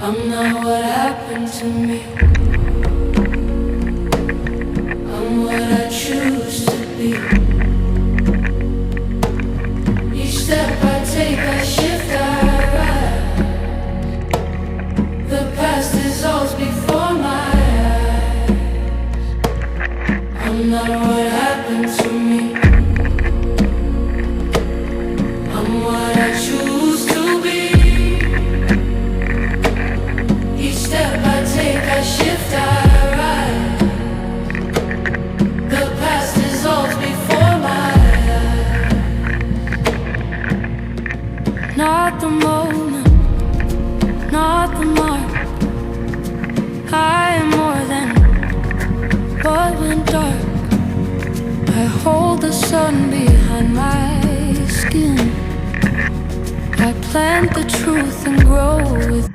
I'm not what happened to me. I'm what I choose to be. Each step I take, I shift, I ride. The past dissolves before my eyes. I'm not what happened to me. I'm what I choose to be. Each step I take, I shift, I rise. The past dissolves before my eyes. Not the moment, not the mark. I am more than what went dark. I hold the sun behind my skin. I plant the truth and grow with